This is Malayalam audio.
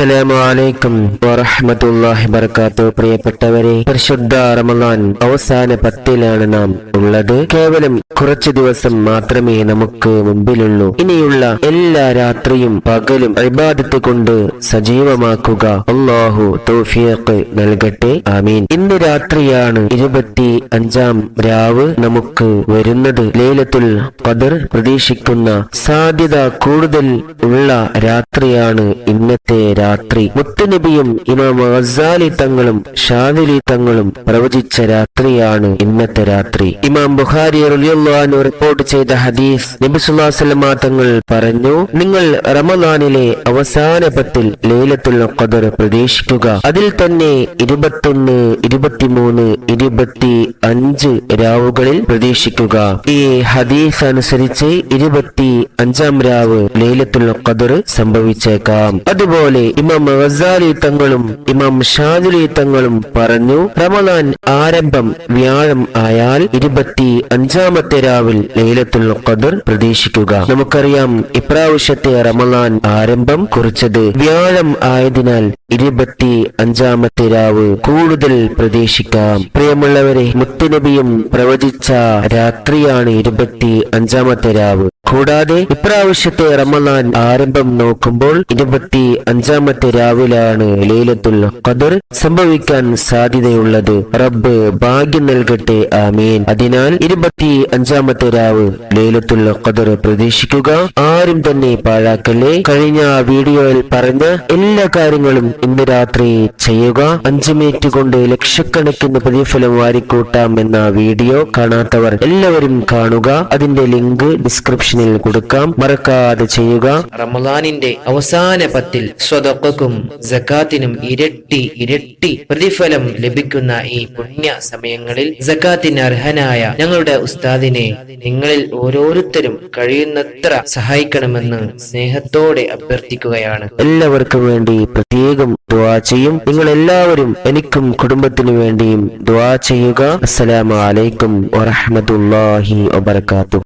അസ്സലാമു അലൈക്കും വറഹ്മത്തുള്ളാഹി വബറകാതുഹു. പ്രിയപ്പെട്ടവരെ, പരിശുദ്ധ റമളാൻ അവസാന 10-ലാണ് നാം ഉള്ളത്. കേവലം കുറച്ചു ദിവസം മാത്രമേ നമുക്ക് മുമ്പിലുള്ളൂ. ഇനിയുള്ള എല്ലാ രാത്രിയും പകലും ഇബാദത്ത് കൊണ്ട് സജീവമാക്കുക. അല്ലാഹു തൗഫീഖ് നൽകട്ടെ, ആമീൻ. ഇന്ന് രാത്രിയാണ് 25-ാം രാവ് നമുക്ക് വരുന്നത്. ലൈലത്തുൽ ഖദർ പ്രതീക്ഷിക്കുന്ന സാധ്യത കൂടുതൽ ഉള്ള രാത്രിയാണ് ഇന്നത്തെ രാത്രി. മുത്തുനബിയും ഇമാം ഗസാലി തങ്ങളും ഷാദിലി തങ്ങളും പ്രവചിച്ച രാത്രിയാണ് ഇന്നത്തെ രാത്രി. ഇമാം ബുഖാരി റളിയല്ലാഹു അൻഹു റിപ്പോർട്ട് ചെയ്ത ഹദീസ്, നബി സല്ലല്ലാഹു അലൈഹി വസല്ലം തങ്ങൾ പറഞ്ഞു, നിങ്ങൾ റമളാനിലെ അവസാന 10-ൽ ലൈലത്തുൽ ഖദർ പ്രതീക്ഷിക്കുക. അതിൽ തന്നെ 21, 23, 25 രാവുകളിൽ പ്രതീക്ഷിക്കുക. ഈ ഹദീസ് അനുസരിച്ച് 25-ാം രാവ് ലൈലത്തുൽ ഖദർ സംഭവിച്ചേക്കാം. അതുപോലെ ഇമാം ഗസാലി തങ്ങളും ഇമാം ഷാദിലി തങ്ങളും പറഞ്ഞു, റമളാൻ ആരംഭം വ്യാഴം ആയാൽ 25-ാമത്തെ രാവിൽ ലൈലത്തുൽ ഖദർ പ്രതീക്ഷിക്കുക. നമുക്കറിയാം, ഇപ്രാവശ്യത്തെ റമളാൻ ആരംഭം കുറിച്ചത് വ്യാഴം ആയതിനാൽ 25-ാമത്തെ രാവ് കൂടുതൽ പ്രതീക്ഷിക്കാം. പ്രിയമുള്ളവരെ, മുത്തുനബിയും പ്രവചിച്ച രാത്രിയാണ് 25-ാമത്തെ രാവ്. കൂടാതെ ഇപ്രാവശ്യത്തെ റമളാൻ ആരംഭം നോക്കുമ്പോൾ 25-ാമത്തെ രാവിലാണ് ലൈലത്തുൽ ഖദർ സംഭവിക്കാൻ സാധ്യതയുള്ളത്. റബ്ബ് ഭാഗ്യം നൽകട്ടെ, ആമീൻ. അതിനാൽ 25-ാമത്തെ രാവ് ലൈലത്തുൽ ഖദർ പ്രതീക്ഷിക്കുക. ആരും തന്നെ പാഴാക്കല്ലേ. കഴിഞ്ഞ വീഡിയോയിൽ പറഞ്ഞ എല്ലാ കാര്യങ്ങളും ഇന്ന് രാത്രി ചെയ്യുക. 5 മിനിറ്റ് കൊണ്ട് ലക്ഷക്കണക്കിന് പ്രതിഫലം വാരിക്കൂട്ടാം എന്ന വീഡിയോ കാണാത്തവർ എല്ലാവരും കാണുക. അതിന്റെ ലിങ്ക് ഡിസ്ക്രിപ്ഷനിൽ കൊടുക്കാം, മറക്കാതെ ചെയ്യുക. റമളാനിന്റെ അവസാന 10-ൽ സ്വതക്കക്കും സകാത്തിനും ഇരട്ടി പ്രതിഫലം ലഭിക്കുന്ന ഈ പുണ്യ സമയങ്ങളിൽ സകാത്തിന് അർഹനായ ഞങ്ങളുടെ ഉസ്താദിനെ നിങ്ങളിൽ ഓരോരുത്തരും കഴിയുന്നത്ര സഹായിക്കണമെന്ന് സ്നേഹത്തോടെ അഭ്യർത്ഥിക്കുകയാണ്. എല്ലാവർക്കും വേണ്ടി പ്രത്യേകം ദുആ ചെയ്യും. നിങ്ങൾ എല്ലാവരും എനിക്കും കുടുംബത്തിനു വേണ്ടിയും ദുആ ചെയ്യുക. അസ്സലാമു അലൈക്കും വറഹ്മത്തുള്ളാഹി വബറകാതുഹു.